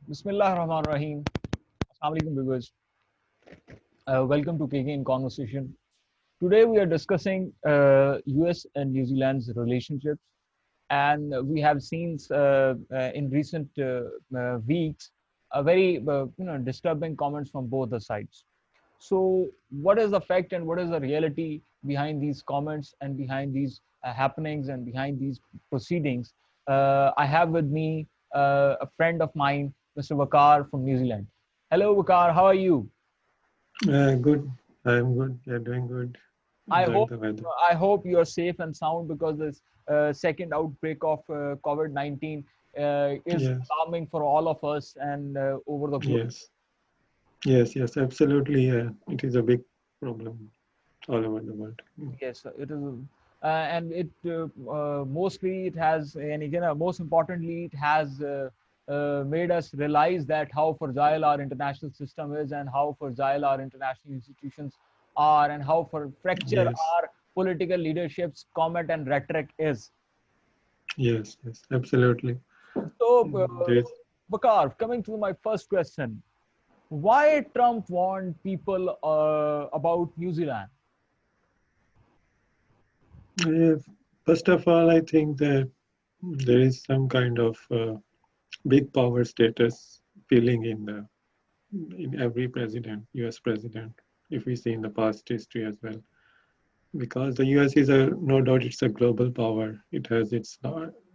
Bismillah Rahman Rahim. Assalamu alaikum viewers. Welcome to KK in Conversation. Today we are discussing US and New Zealand's relationships, and we have seen in recent weeks a very disturbing comments from both the sides. So, what is the fact and what is the reality behind these comments and behind these happenings and behind these proceedings? I have with me a friend of mine, Mr. Waqar from New Zealand. Hello, Waqar. How are you? Good. I'm good. You're doing good. I Enjoying hope the weather. I hope you are safe and sound because this second outbreak of COVID-19 is Yes. alarming for all of us and over the globe. Yes. Yes. Absolutely. It is a big problem all over the world. Yes, it is, and it mostly it has, and again, most importantly, it has made us realize that how fragile our international system is, and how fragile our international institutions are, and how fracture Yes. our political leadership's comment and rhetoric is. Yes. Absolutely. So, There's Bakar, coming to my first question, why Trump warned people about New Zealand? uh, first of all, I think that there is some kind of big power status feeling in every president, U.S. president, if we see in the past history as well. Because the US is a no doubt it's a global power. It has its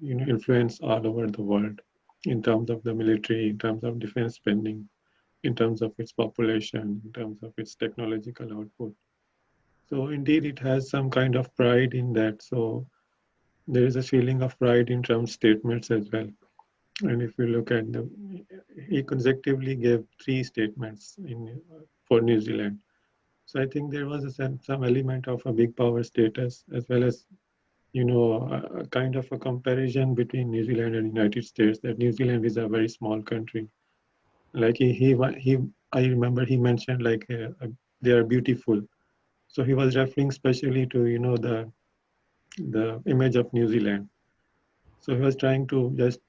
influence all over the world in terms of the military, in terms of defense spending, in terms of its population, in terms of its technological output. So indeed, it has some kind of pride in that. So there is a feeling of pride in Trump's statements as well. And if you look at he consecutively gave three statements for New Zealand. So I think there was some element of a big power status as well as a kind of a comparison between New Zealand and United States. That New Zealand is a very small country. Like I remember he mentioned like they are beautiful. So he was referring specially to the image of New Zealand. So he was trying to just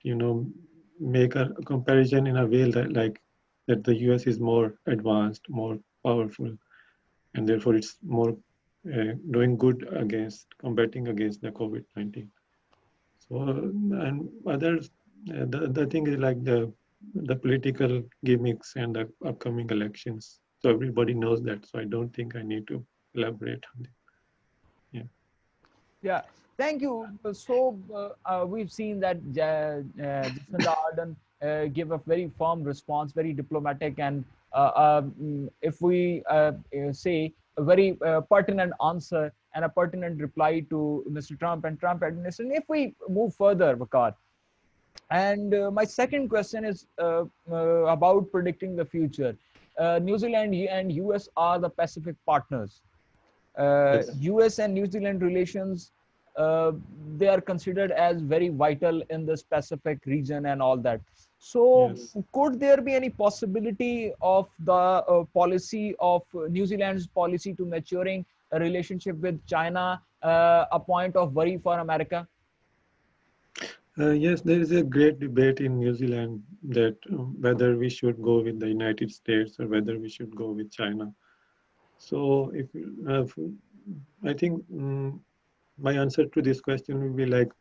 make a comparison in a way that like that the US is more advanced, more powerful, and therefore it's more doing good against combating against the COVID-19. So and others, the thing is like the political gimmicks and the upcoming elections. So everybody knows that. So I don't think I need to elaborate on it. Yeah. Yeah, thank you. So we've seen that Jacinda Ardern give a very firm response, very diplomatic, and if we say a very pertinent answer and a pertinent reply to Mr. Trump and Trump administration. If we move further, Vakar, and my second question is about predicting the future. New Zealand and US are the Pacific partners. Yes. US and New Zealand relations, uh, they are considered as very vital in this Pacific region and all that. So, Yes. could there be any possibility of the policy of New Zealand's policy to maturing a relationship with China a point of worry for America? Yes, there is a great debate in New Zealand that whether we should go with the United States or whether we should go with China. So I think my answer to this question will be like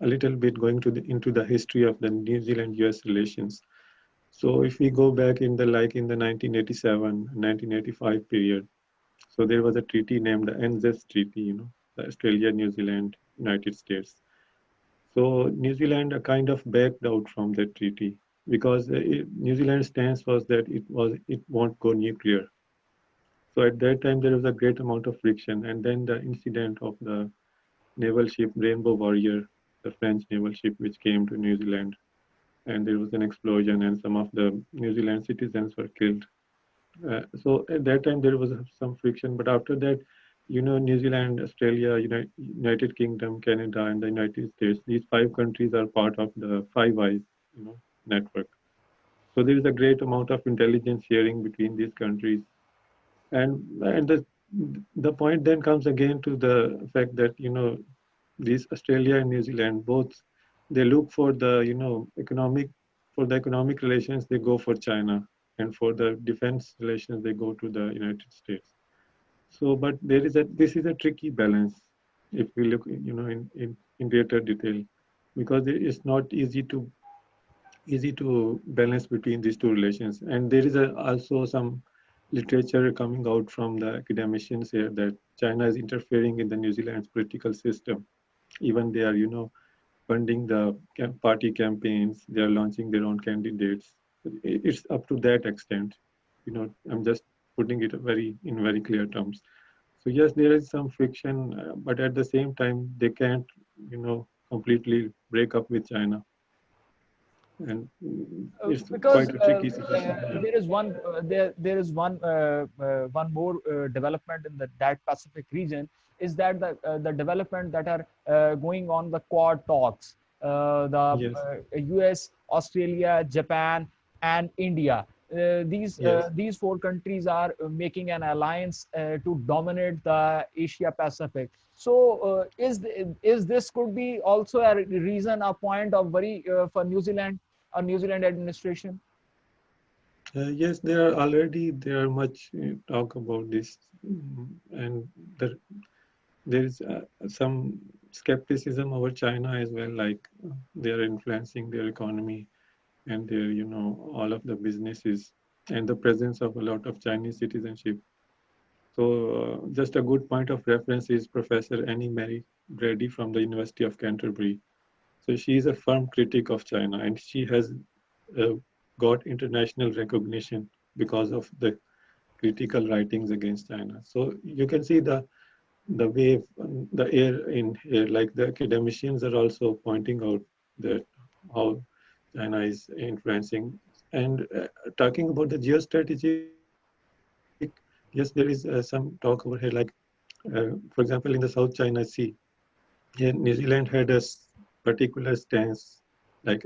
a little bit going into the history of the New Zealand-US relations. So if we go back in the 1987, 1985 period, so there was a treaty named the NZS Treaty, the Australia, New Zealand, United States. So New Zealand kind of backed out from that treaty because New Zealand's stance was that it won't go nuclear. So at that time there was a great amount of friction, and then the incident of the naval ship Rainbow Warrior, the French naval ship which came to New Zealand, and there was an explosion, and some of the New Zealand citizens were killed. So at that time there was some friction, but after that, New Zealand, Australia, United Kingdom, Canada, and the United States. These five countries are part of the Five Eyes, network. So there is a great amount of intelligence sharing between these countries, and the point then comes again to the fact that these Australia and New Zealand both they look for the economic for the economic relations, they go for China, and for the defense relations, they go to the United States. So, but this is a tricky balance if we look, in greater detail, because it's not easy to balance between these two relations. And there is also some literature coming out from the academicians here that China is interfering in the New Zealand's political system. Even they are, funding the party campaigns, they are launching their own candidates. It's up to that extent. I'm just putting it in very clear terms. So yes, there is some friction, but at the same time, they can't, completely break up with China, and it's Because quite a tricky situation. Yeah. there is one more development in that Pacific region, is that the development that are going on the Quad talks, the Yes, US, Australia, Japan, and India. yes. These four countries are making an alliance to dominate the Asia Pacific. So, is this could be also a reason, a point of worry for New Zealand or New Zealand administration? Yes, there are much talk about this, and there, there is some skepticism over China as well, like they are influencing their economy and their, all of the businesses and the presence of a lot of Chinese citizenship. So just a good point of reference is Professor Annie Mary Brady from the University of Canterbury. So she is a firm critic of China, and she has uh, got international recognition because of the critical writings against China. So you can see the way the air in here, like the academicians are also pointing out that how China is influencing. And talking about the geostrategic, yes, there is some talk over here, like for example, in the South China Sea, yeah, New Zealand had a particular stance, like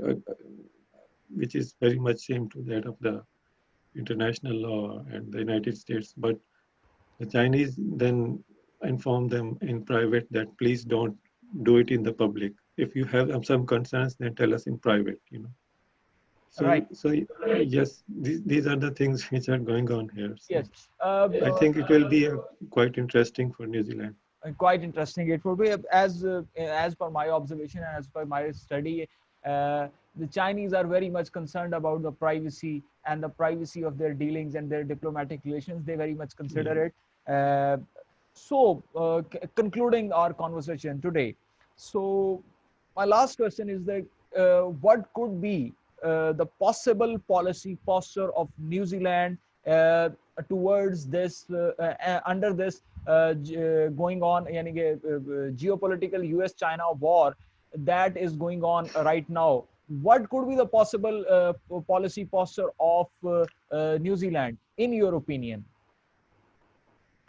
which is very much same to that of the international law and the United States. But the Chinese then informed them in private that please don't do it in the public. If you have some concerns, then tell us in private. Right. So yes, these are the things which are going on here. Yes. So I think it will be quite interesting for New Zealand. Quite interesting. It would be, as per my observation and as per my study, the Chinese are very much concerned about the privacy and the privacy of their dealings and their diplomatic relations. They very much Yeah. consider it. Concluding our conversation today. So, my last question is that what could be the possible policy posture of New Zealand towards this under this going on, yani geopolitical US-China war that is going on right now? What could be the possible policy posture of New Zealand, in your opinion?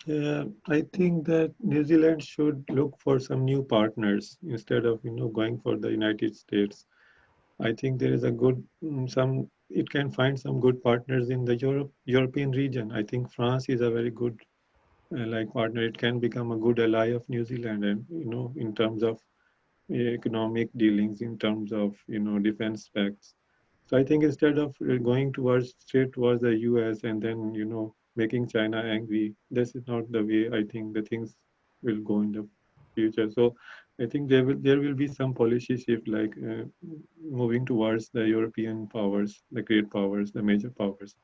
I think that New Zealand should look for some new partners instead of going for the United States. I think there is a good some it can find some good partners in the European region. I think France is a very good like partner. It can become a good ally of New Zealand, and in terms of economic dealings, in terms of defense specs. So I think instead of going straight towards the US and then making China angry, this is not the way I think the things will go in the future. So I think there will be some policy shift, like moving towards the European powers, the great powers, the major powers.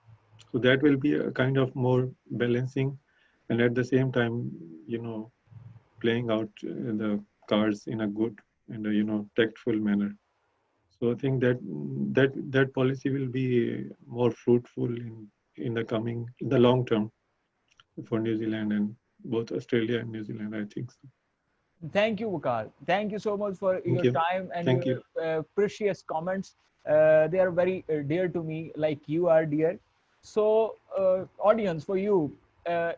So that will be a kind of more balancing, and at the same time, playing out the cards in a good and tactful manner. So I think that policy will be more fruitful in the long term for New Zealand and both Australia and New Zealand. I think so. Thank you, Waqar. Thank you so much for Thank your you. time and Thank you. your precious comments. They are very dear to me, like you are dear. So, audience, for you,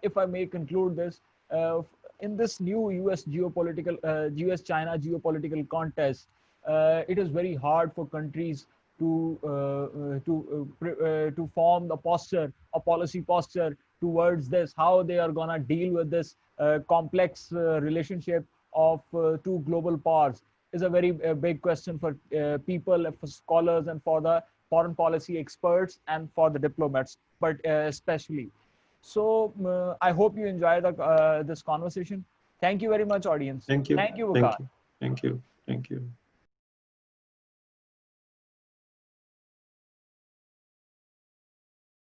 if I may conclude this, uh, in this new US-China geopolitical contest, it is very hard for countries to form the posture, a policy posture towards this, how they are gonna deal with this complex relationship of two global powers, is a very big question for people, for scholars, and for the foreign policy experts and for the diplomats, but especially. So I hope you enjoy this conversation. Thank you very much, audience. Thank you. Thank you, Thank Waqar. you. Thank you. Thank you.